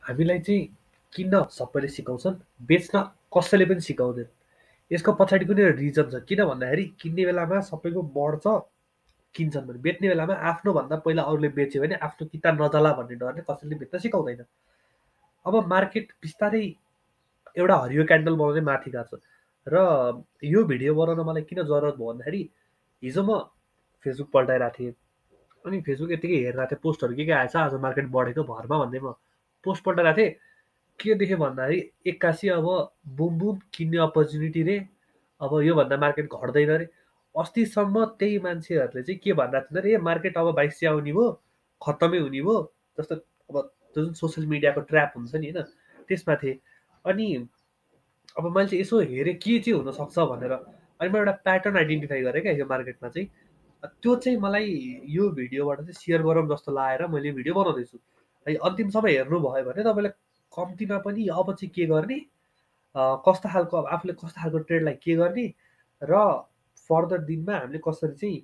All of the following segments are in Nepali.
हामीलाई चाहिँ किन्न सबैले सिकाउँछन्, बेच्न कसैले पनि सिकाउँदैन। यसको पछाडि कुनै रिजन छ, किन भन्दाखेरि किन्ने बेलामा सबैको बढ्छ, किन्छन् भने, बेच्ने बेलामा आफ्नोभन्दा पहिला अरूले बेच्यो भने आफ्नो किता नजला भन्ने डरले कसैले बेच्न सिकाउँदैन। अब मार्केट बिस्तारै एउटा हरियो क्यान्डल बनाउँदै माथि गएको छ। र यो भिडियो बनाउन मलाई किन जरुरत भयो भन्दाखेरि हिजो म फेसबुक पल्टाइरहेको थिएँ, अनि फेसबुक यतिकै हेरिरहेको थिएँ, पोस्टहरू के आएछ आज मार्केट बढेको भरमा भन्दै म पोस्ट पल्टाइरहेको थिएँ। के देखेँ भन्दाखेरि एक्कासी अब बुम बुम किन्ने अपर्च्युनिटी रे, अब योभन्दा मार्केट घट्दैन रे। अस्तिसम्म त्यही मान्छेहरूले चाहिँ के भनिरहेको थियो अरे, मार्केट अब 2200 आउने भयो, खत्तमै हुने भयो, जस्तो अब त्यो जुन सोसियल मिडियाको ट्र्याप हुन्छ नि होइन, त्यसमा थिएँ। अनि अब मैले चाहिँ यसो हेरेँ के चाहिँ हुनसक्छ भनेर, अनि म एउटा प्याटर्न आइडेन्टिफाई गरेँ क्या यो मार्केटमा चाहिँ। त्यो चाहिँ मलाई यो भिडियोबाट चाहिँ सेयर गरौँ जस्तो लागेर मैले भिडियो बनाउँदैछु। है, अन्तिमसम्म हेर्नुभयो भने तपाईँलाई कम्तीमा पनि अब चाहिँ के गर्ने, कस्तो खालको, अब आफूले कस्तो खालको ट्रेडलाई के गर्ने, र फर्दर दिनमा हामीले कसरी चाहिँ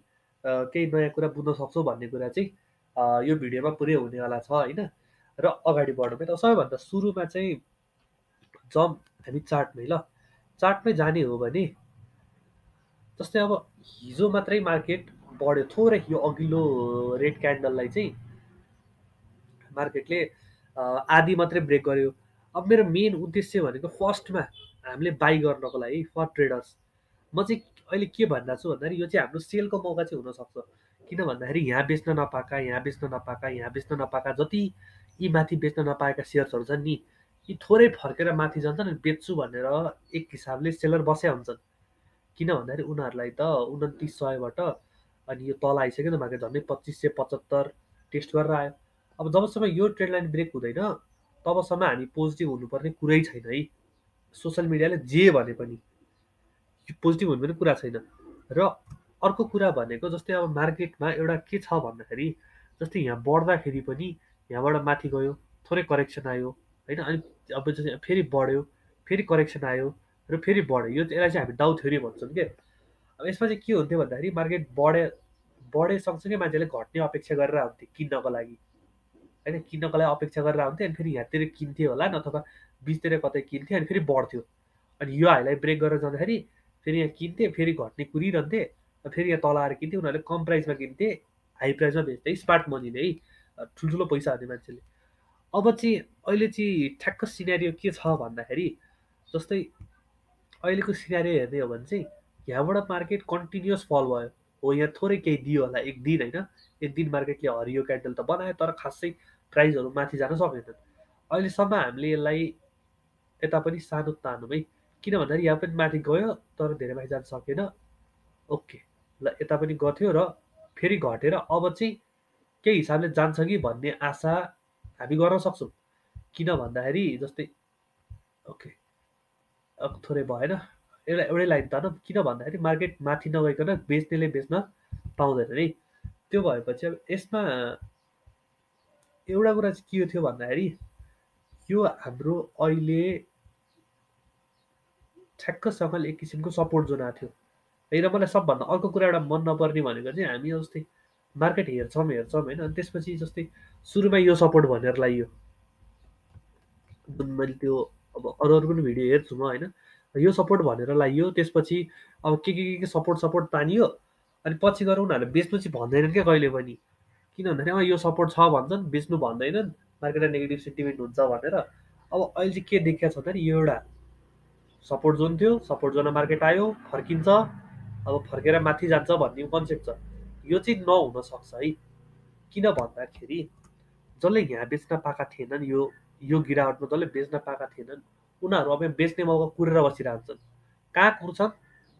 केही नयाँ कुरा बुझ्न सक्छौँ भन्ने कुरा चाहिँ यो भिडियोमा पुरै हुनेवाला छ होइन। र अगाडि बढौँ है त। सबैभन्दा सुरुमा चाहिँ जम हामी चार्टमै, ल चार्टमै जाने हो भने, जस्तै अब हिजो मात्रै मार्केट बढ्यो थोरै, यो अघिल्लो रेड क्यान्डललाई चाहिँ मार्केटले आधी मात्रै ब्रेक गर्यो। अब मेरो मेन उद्देश्य भनेको फर्स्टमा हामीले बाई गर्नको लागि फर ट्रेडर्स म चाहिँ अहिले के भनिरहेको छु भन्दाखेरि यो चाहिँ हाम्रो सेलको मौका चाहिँ हुनसक्छ। किन भन्दाखेरि यहाँ बेच्न नपाएका, यहाँ बेच्न नपाएका, यहाँ बेच्न नपाएका, जति यी माथि बेच्न नपाएका सेयर्सहरू छन् नि, यी थोरै फर्केर माथि जान्छन् अनि बेच्छु भनेर एक हिसाबले सेलर बस्या हुन्छन्। किन भन्दाखेरि उनीहरूलाई त 2900बाट अनि यो तल आइसक्यो नि मार्केट, झन्डै 2575 टेस्ट गरेर आयो। अब जबसम्म यो ट्रेड लाइन ब्रेक हुँदैन तबसम्म हामी पोजिटिभ हुनुपर्ने कुरै छैन है। सोसियल मिडियाले जे भने पनि पोजिटिभ हुनुपर्ने कुरा छैन। र अर्को कुरा भनेको जस्तै अब मार्केटमा एउटा के छ भन्दाखेरि, जस्तै यहाँ बढ्दाखेरि पनि यहाँबाट माथि गयो, थोरै करेक्सन आयो होइन, अनि अब चाहिँ फेरि बढ्यो, फेरि करेक्सन आयो, र फेरि बढ्यो। यसलाई चाहिँ हामी डाउ थ्योरी भन्छौँ क्या। अब यसमा चाहिँ के हुन्थ्यो भन्दाखेरि मार्केट बढे सँगसँगै मान्छेले घट्ने अपेक्षा गरेर हुन्थे किन्नको लागि होइन, किन्नको लागि अपेक्षा गरेर हुन्थे, अनि फेरि यहाँतिर किन्थे होला अथवा बिचतिर कतै किन्थे अनि फेरि बढ्थ्यो। अनि यो हाईलाई ब्रेक गरेर जाँदाखेरि फेरि यहाँ किन्थे, फेरि घट्ने कुरिरहन्थे, फेरि यहाँ तल आएर किन्थे, उनीहरूले कम प्राइसमा किन्थे, हाई प्राइसमा बेच्थे, स्मार्ट मनीले है, ठुल्ठुलो पैसा हाल्ने मान्छेले। अब चाहिँ अहिले चाहिँ ठ्याक्क सिनेरियो के छ भन्दाखेरि, जस्तै अहिलेको सिनेरियो हेर्ने हो भने चाहिँ यहाँबाट मार्केट कन्टिन्युअस फल भयो, हो यहाँ थोरै केही दियो होला एक दिन होइन, एक दिन मार्केटले हरियो क्यान्डल त बनायो तर खासै प्राइसहरू माथि जान सकेनन्। अहिलेसम्म हामीले यसलाई यता पनि सानो तानौँ है, किन भन्दाखेरि यहाँ पनि माथि गयो तर धेरै माथि जान सकेन। ओके, ल यता पनि गथ्यो र फेरि घटेर अब चाहिँ केही हिसाबले जान्छ कि भन्ने आशा हामी गर्न सक्छौँ। किन भन्दाखेरि जस्तै ओके, अब थोरै भएन, एउटै लाइन तानौँ। किन भन्दाखेरि मार्केट माथि नगइकन बेच्नेले बेच्न पाउँदैन है। त्यो भएपछि अब यसमा एउटा कुरा चाहिँ के थियो भन्दाखेरि, यो हाम्रो अहिले ठ्याक्कसँगले एक किसिमको सपोर्ट जोन आएको थियो है। र मलाई सबभन्दा अर्को कुरा एउटा मन नपर्ने भनेको चाहिँ हामी जस्तै मार्केट हेर्छौँ होइन, अनि त्यसपछि जस्तै सुरुमा यो सपोर्ट भनेर लाइयो, जुन मैले त्यो अब अरू अरू पनि भिडियो हेर्छु म होइन, यो सपोर्ट भनेर लाइयो, त्यसपछि अब के सपोर्ट तानियो, अनि पछि गएर उनीहरूले बेच्नु चाहिँ भन्दैनन् क्या कहिले पनि। किन भन्दाखेरि यो सपोर्ट छ भन्छन्, बेच्नु भन्दैनन्, मार्केटमा नेगेटिभ सेन्टिमेन्ट हुन्छ भनेर। अब अहिले चाहिँ के देखिया छ भन्दाखेरि यो एउटा सपोर्ट जोन थियो, सपोर्ट जोनमा मार्केट आयो, फर्किन्छ, अब फर्केर माथि जान्छ भन्ने कन्सेप्ट छ। यो चाहिँ नहुन सक्छ है। किन भन्दाखेरि जसले यहाँ बेच्न पाएका थिएनन्, यो गिरावटमा जसले बेच्न पाएका थिएनन् उनीहरू अब बेच्ने मौका कुरेर बसिरहन्छन्। कहाँ कुर्छन्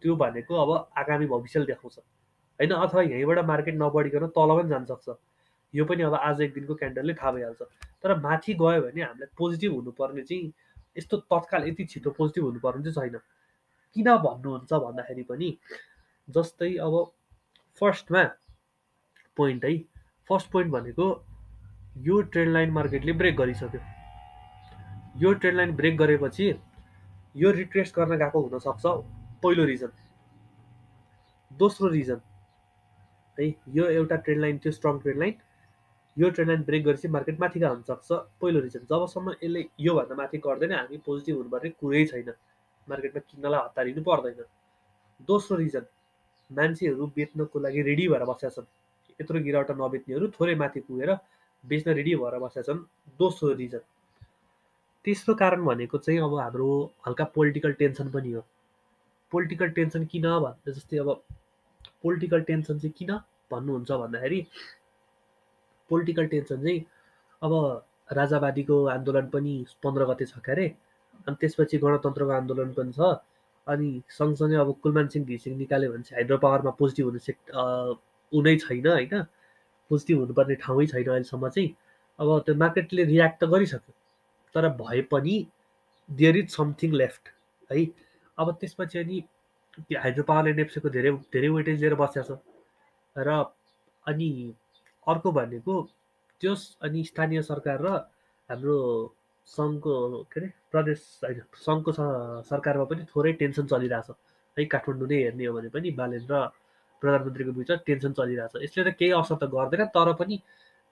त्यो भनेको अब आगामी भविष्यले देखाउँछ होइन, अथवा यहीँबाट मार्केट नबढिकन तल पनि जान सक्छ। यो पनि अब आज एक दिनको क्यान्डलले थाहा भइहाल्छ। तर माथि गयो भने हामीलाई पोजिटिभ हुनुपर्ने चाहिँ यस्तो तत्काल यति छिटो पोजिटिभ हुनुपर्ने चाहिँ छैन। किन भन्नुहुन्छ भन्दाखेरि पनि जस्तै अब फर्स्टमा पोइन्ट है, फर्स्ट पोइन्ट भनेको यो ट्रेन्ड लाइन मार्केटले ब्रेक गरिसक्यो। यो ट्रेन्ड लाइन ब्रेक गरेपछि यो रिट्रेस गर्न गएको हुनसक्छ, पहिलो रिजन। दोस्रो रिजन है, यो एउटा ट्रेन्ड लाइन थियो, स्ट्रङ ट्रेन्ड लाइन, यो ट्रेन्ड लाइन ब्रेक गरेपछि मार्केट माथि हुन सक्छ। पहिलो रिजन, जबसम्म यसले योभन्दा माथि गर्दैन हामी पोजिटिभ हुनुपर्ने कुरै छैन, मार्केटमा किन्नलाई हतारिनु पर्दैन। दोस्रो रिजन, मान्छेहरू बेच्नको लागि रेडी भएर बसेका छन्, यत्रो गिरावट नबेच्नेहरू थोरै माथि पुगेर बेच्न रेडी भएर बसेका छन्, दोस्रो रिजन। तेस्रो कारण भनेको चाहिँ अब हाम्रो हल्का पोलिटिकल टेन्सन पनि हो। पोलिटिकल टेन्सन किन भन्दा, जस्तै अब पोलिटिकल टेन्सन चाहिँ किन भन्नुहुन्छ भन्दाखेरि, पोलिटिकल टेन्सन चाहिँ अब राजावादीको आन्दोलन पनि 15 गते छ क्यारे, अनि त्यसपछि गणतन्त्रको आन्दोलन पनि छ, अनि सँगसँगै अब कुलमान सिंह घिसिङ निकाल्यो भने चाहिँ हाइड्रो पावरमा पोजिटिभ हुनै छैन होइन, पोजिटिभ हुनुपर्ने ठाउँै छैन अहिलेसम्म चाहिँ। अब त्यो मार्केटले रियाक्ट त गरिसक्यो, तर भए पनि देयर इज समथिङ लेफ्ट है। अब त्यसपछि अनि त्यो हाइड्रो पावरले नेप्सेको धेरै धेरै वेटेज लिएर बसेको छ। र अनि अर्को भनेको त्यस अनि स्थानीय सरकार र हाम्रो सङ्घको के अरे प्रदेश होइन सङ्घको सरकारमा पनि थोरै टेन्सन चलिरहेछ है। काठमाडौँ नै हेर्ने हो भने पनि बालेन र प्रधानमन्त्रीको बिचमा टेन्सन चलिरहेछ। यसले त केही असर त गर्दैन, तर पनि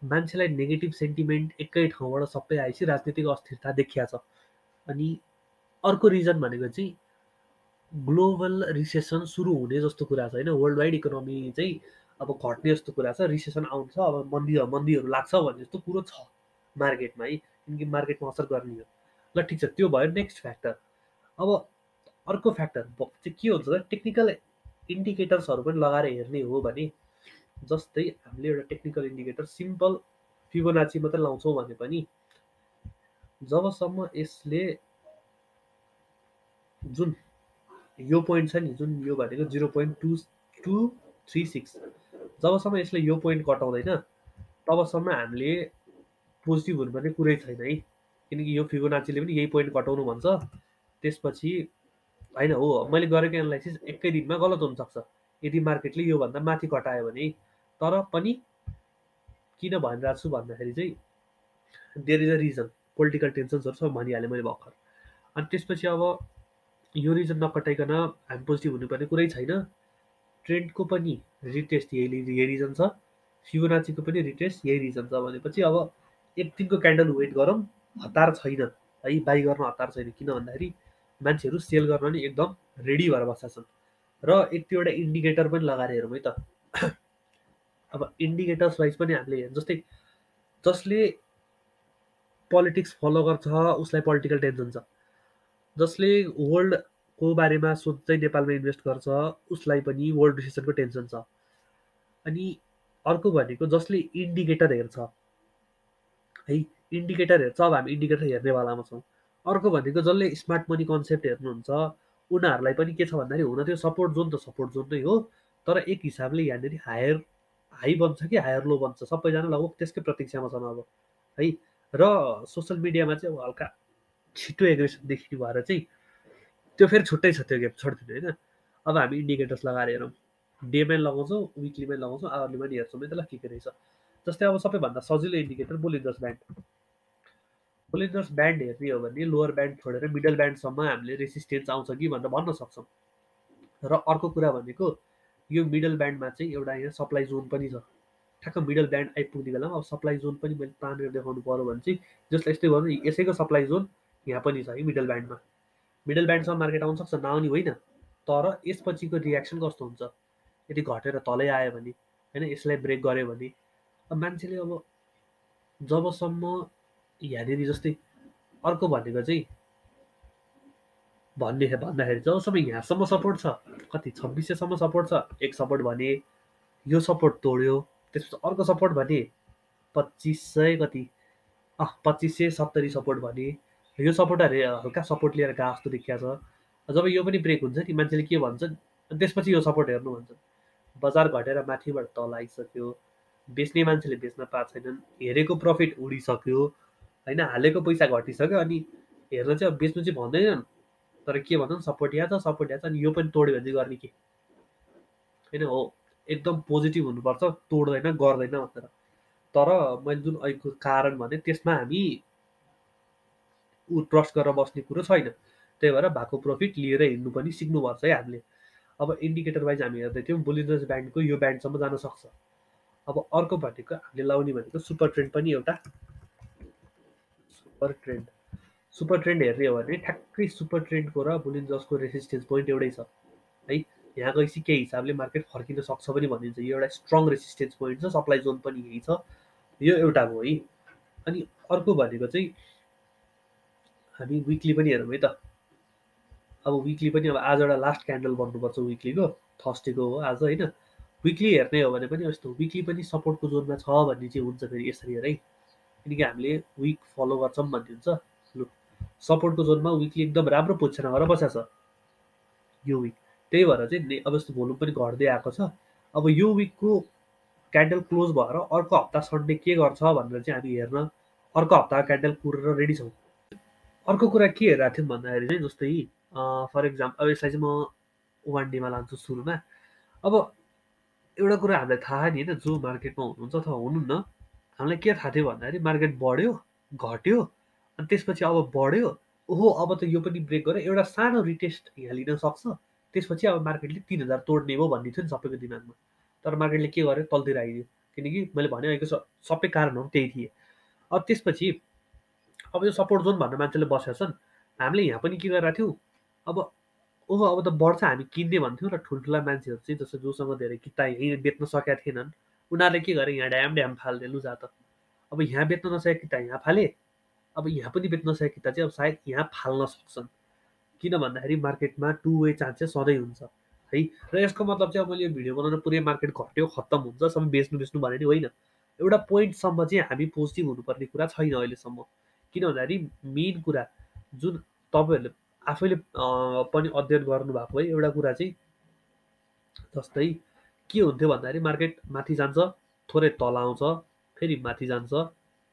मान्छेलाई नेगेटिभ सेन्टिमेन्ट एकै ठाउँबाट सबै आएपछि राजनीतिक अस्थिरता देखिया छ। अनि अर्को रिजन भनेको चाहिँ ग्लोबल रिसेसन सुरु हुने जस्तो कुरा छ होइन, वर्ल्ड वाइड इकोनोमी चाहिँ अब घट्ने जस्तो कुरा छ, रिसेसन आउँछ, अब मन्दीहरू लाग्छ भन्ने जस्तो कुरो छ मार्केटमा है, किनकि मार्केटमा असर गर्ने हो। ल ठिक छ, त्यो भयो नेक्स्ट फ्याक्टर। अब अर्को फ्याक्टर चाहिँ के हुन्छ त, टेक्निकल इन्डिकेटर्सहरू पनि लगाएर हेर्ने हो भने, जस्तै हामीले एउटा टेक्निकल इन्डिकेटर सिम्पल फिबोनाची मात्रै लाउँछौँ भने पनि जबसम्म यसले जुन यो पोइन्ट छ नि, जुन यो भनेको 0.2236, जबसम्म यसले यो पोइन्ट कटाउँदैन तबसम्म हामीले पोजिटिभ हुनुपर्ने कुरै छैन है, किनकि यो फिबोनाचीले पनि यही पोइन्ट कटाउनु भन्छ। त्यसपछि होइन हो, मैले गरेको एनालाइसिस एकै दिनमा गलत हुनसक्छ यदि मार्केटले योभन्दा माथि कटायो भने, तर पनि किन भनिरहेको छु भन्दाखेरि चाहिँ there is a reason, political टेन्सन्सहरू सब भनिहालेँ मैले भर्खर। अनि त्यसपछि अब यो रिजन नकटाइकन हामी पोजिटिभ हुनुपर्ने कुरै छैन, ट्रेन्डको पनि रिटेस्ट यही रिजन छ, फिबोनाचीको पनि रिटेस्ट यही रिजन छ भनेपछि अब एक दिनको क्यान्डल वेट गरौँ, हतार छैन है, बाई गर्न हतार छैन। किन भन्दाखेरि मान्छेहरू सेल गर्न नि एकदम रेडी भएर बसेका छन्। र एक दुईवटा इन्डिकेटर पनि लगाएर हेरौँ है त। अब इन्डिकेटर्स वाइज पनि हामीले हेर्छौँ, जस्तै जसले पोलिटिक्स फलो गर्छ उसलाई पोलिटिकल टेन्सन छ, जसले वर्ल्डको बारेमा सोच्दै नेपालमा इन्भेस्ट गर्छ उसलाई पनि वर्ल्ड रिसेसनको टेन्सन छ। अनि अर्को भनेको जसले इन्डिकेटर हेर्छ है, इन्डिकेटर हेर्छ, अब हामी इन्डिकेटर हेर्नेवालामा छौँ। अर्को भनेको जसले स्मार्ट मनी कन्सेप्ट हेर्नुहुन्छ उनीहरूलाई पनि के छ भन्दाखेरि, हुन त्यो सपोर्ट जोन त सपोर्ट जोन नै हो, तर एक हिसाबले यहाँनिर हाई बन्छ कि हायर लो बन्छ सबैजना लगभग त्यसकै प्रतीक्षामा छन् अब है। र सोसियल मिडियामा चाहिँ अब हल्का छिटो एग्रेसन देखिने भएर चाहिँ त्यो फेरि छुट्टै छ त्यो गेम, छोडिदिनु होइन। अब हामी इन्डिकेटर्स लगाएर हेरौँ, डेमै लगाउँछौँ, विकलीमै लगाउँछौँ, आवरलीमा नि हेर्छौँ है त। ल के रहेछ, जस्तै अब सबैभन्दा सजिलो इन्डिकेटर बोलिन्जर्स ब्यान्ड। बोलिन्जर्स ब्यान्ड हेर्ने हो भने लोवर ब्यान्ड छोडेर मिडल ब्यान्डसम्म हामीले रेसिस्टेन्स आउँछ कि भनेर भन्न सक्छौँ। र अर्को कुरा भनेको यो मिडल ब्यान्डमा चाहिँ एउटा यहाँ सप्लाई जोन पनि छ, ठ्याक्क मिडल ब्यान्ड आइपुग्ने बेलामा अब सप्लाई जोन पनि मैले तानेर देखाउनु पऱ्यो भने चाहिँ जसलाई यस्तै गर्नु, यसैको सप्लाई जोन यहाँ पनि छ है मिडल ब्यान्डमा। मिडल ब्यान्डसम्म मार्केट आउन सक्छ, नआउने होइन, तर यसपछिको रियाक्सन कस्तो हुन्छ यदि घटेर तलै आयो भने होइन, यसलाई ब्रेक गर्यो भने अब मान्छेले अब जबसम्म यहाँनिर जस्तै अर्को भनेको चाहिँ भन्दाखेरि जबसम्म यहाँसम्म सपोर्ट छ, कति 2600सम्म सपोर्ट छ, एक सपोर्ट भने यो सपोर्ट तोड्यो, त्यसपछि अर्को सपोर्ट भने 2500 कति 2570 सपोर्ट भने यो सपोर्टहरू हल्का सपोर्ट लिएर गएको जस्तो देखिया छ। जब यो पनि ब्रेक हुन्छ नि मान्छेले के भन्छन्, त्यसपछि यो सपोर्ट हेर्नु भन्छन्। बजार घटेर माथिबाट तल आइसक्यो, बेच्ने मान्छेले बेच्न पाएको छैनन्, हेरेको प्रफिट उडिसक्यो होइन, हालेको पैसा घटिसक्यो, अनि हेर्न चाहिँ अब बेच्नु चाहिँ भन्दैनन्, तर के भन्छन् सपोर्ट यहाँ छ सपोर्ट यहाँ छ, अनि यो पनि तोड्यो भने चाहिँ गर्ने के होइन। हो, एकदम पोजिटिभ हुनुपर्छ, तोड्दैन गर्दैन भनेर। तर मैले जुन अहिलेको कारण भने त्यसमा हामी ट्रस्ट गरेर बस्ने कुरो छैन, त्यही भएर भएको प्रफिट लिएर हिँड्नु पनि सिक्नुपर्छ है हामीले। अब इन्डिकेटर वाइज हामी हेर्दै थियौँ, बोलिन्जर्स ब्यान्डको यो ब्यान्डसम्म जान सक्छ, अब अर्को भनेको हामीले लाउने भनेको सुपर ट्रेन्ड पनि एउटा सुपर ट्रेन्ड हेर्ने हो भने ठ्याक्कै सुपर ट्रेन्डको र बुलिन्जर्सको रेसिस्टेन्स पोइन्ट एउटै छ है। यहाँ गएपछि केही हिसाबले मार्केट फर्किन सक्छ पनि भनिन्छ। यो एउटा स्ट्रङ रेसिस्टेन्स पोइन्ट छ, सप्लाई जोन पनि यही छ। यो एउटा भयो है। अनि अर्को भनेको चाहिँ हामी विकली पनि हेरौँ है त। अब विकली पनि अब आज एउटा लास्ट क्यान्डल बन्नुपर्छ विकलीको, थर्सडेको हो आज होइन। विकली हेर्ने हो भने पनि यस्तो विकली पनि सपोर्टको जोनमा छ भन्ने चाहिँ हुन्छ फेरि यसरी हेर है। किनकि हामीले विक फलो गर्छौँ भन्ने हुन्छ। लु सपोर्टको जोनमा विकली एकदम राम्रो पोजिसन गरेर बसेको छ यो विक। त्यही भएर चाहिँ अब यस्तो भोल्युम पनि घट्दै आएको छ। अब यो विकको क्यान्डल क्लोज भएर अर्को हप्ता सन्डे के गर्छ भनेर चाहिँ हामी हेर्न अर्को हप्ता क्यान्डल कुरेर रेडी छौँ। अर्को कुरा के हेरेको थियौँ भन्दाखेरि चाहिँ जस्तै फर इक्जाम्पल अब यसलाई चाहिँ म वान डेमा लान्छु सुरुमा। अब एउटा कुरा हामीलाई थाहा नि होइन, जो मार्केटमा हुनुहुन्छ अथवा हुनुहुन्न, हामीलाई के थाहा थियो भन्दाखेरि मार्केट बढ्यो घट्यो अनि त्यसपछि अब बढ्यो, ओहो अब त यो पनि ब्रेक गरेर एउटा सानो रिटेस्ट यहाँ लिन सक्छ, त्यसपछि अब मार्केटले 3000 तोड्ने भयो भन्ने थियो नि सबैको दिमागमा। तर मार्केटले के गर्यो, तलतिर आइदियो। किनकि मैले भने अहिलेको सबै कारणहरू त्यही थिए। अब त्यसपछि अब यो सपोर्ट जोन भनेर मान्छेले बसेका छन्। हामीले यहाँ पनि के गरेका थियौँ, अब ओहो अब त बढ्छ हामी किन्ने भन्थ्यौँ र ठुल्ठुला मान्छेहरू चाहिँ जस्तो जोसँग धेरै किता यहीँ बेच्न सकेका थिएनन्, उनीहरूले के गरे, यहाँ ड्याम ड्याम फाल्दै लु जा त। अब यहाँ बेच्न नसकेको किता यहाँ फाले, अब यहाँ पनि बेच्न नसकेको किता चाहिँ अब सायद यहाँ फाल्न सक्छन्। किन भन्दाखेरि मार्केटमा टु वे चान्स चाहिँ सधैँ हुन्छ है। र यसको मतलब चाहिँ अब मैले यो भिडियो बनाउन पुरै मार्केट घट्यो खत्तम हुन्छ सबै बेच्नु बेच्नु भने नि होइन। एउटा पोइन्टसम्म चाहिँ हामी पोजिटिभ हुनुपर्ने कुरा छैन अहिलेसम्म। किन भन्दाखेरि मेन कुरा जुन तपाईँहरूले आफैले पनि अध्ययन गर्नुभएको है, एउटा कुरा चाहिँ जस्तै के हुन्थ्यो भन्दाखेरि मार्केट माथि जान्छ, थोरै तल आउँछ, फेरि माथि जान्छ,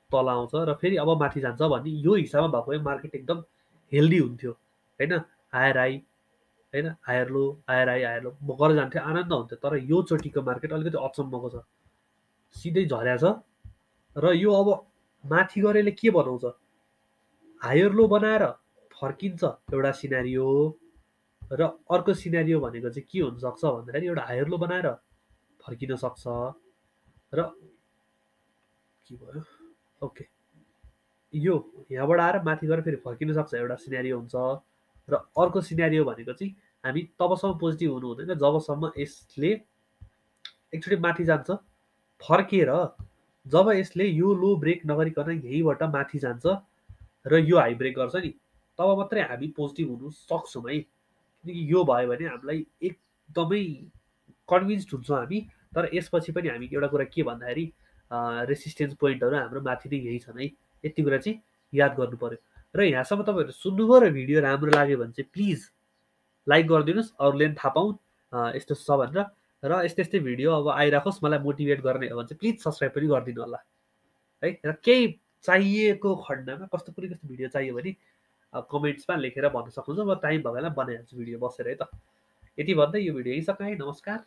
तल आउँछ र फेरि अब माथि जान्छ भन्ने यो हिसाबमा भएको भए मार्केट एकदम हेल्दी हुन्थ्यो होइन। हायर हाई होइन, हायर लो हायर लो गरेर जान्थ्यो, आनन्द हुन्थ्यो। तर यो चोटिको मार्केट अलिकति अचम्मको छ, सिधै झर्या छ। र यो अब माथि गरेर के बनाउँछ, हायर लो बनाएर फर्किन्छ एउटा सिनारियो, र अर्को सिनारियो भनेको चाहिँ के हुनसक्छ भन्दाखेरि एउटा हायर लो बनाएर फर्किन सक्छ। र के भयो, ओके, यो यहाँबाट आएर माथि गएर फेरि फर्किन सक्छ एउटा सिनारियो हुन्छ। र अर्को सिनारियो भनेको चाहिँ हामी तबसम्म पोजिटिभ हुनु हुँदैन जबसम्म यसले एकचोटि माथि जान्छ, फर्केर जब यसले यो लो ब्रेक नगरिकन यहीँबाट माथि जान्छ र यो हाई ब्रेक गर्छ नि, तब मात्रै हामी पोजिटिभ हुनु सक्छौँ है। किनकि यो भयो भने हामीलाई एकदमै कन्भिन्स्ड हुन्छौँ हामी। तर यसपछि पनि हामी एउटा कुरा के भन्दाखेरि रेसिस्टेन्स पोइन्टहरू हाम्रो माथि नै यही छन् है, यति कुरा चाहिँ याद गर्नु पर्यो। र यहाँसम्म तपाईँहरू सुन्नुभयो र भिडियो राम्रो लाग्यो भने चाहिँ प्लिज लाइक गरिदिनुहोस्, अरूले पनि थाहा पाउन् यस्तो छ भनेर। र यस्तै यस्तै भिडियो अब आइराखोस्, मलाई मोटिभेट गर्ने हो भने चाहिँ प्लिज सब्सक्राइब पनि गरिदिनु होला है। र केही चाहिएको खण्डमा कस्तो कुनै कस्तो भिडियो चाहियो भने कमेन्ट्समा लेखेर भन्न सक्नुहुन्छ, म टाइम भएको बेला बनाइहाल्छु भिडियो बसेर है त। यति भन्दै यो भिडियो यहीँ सकाएँ, नमस्कार।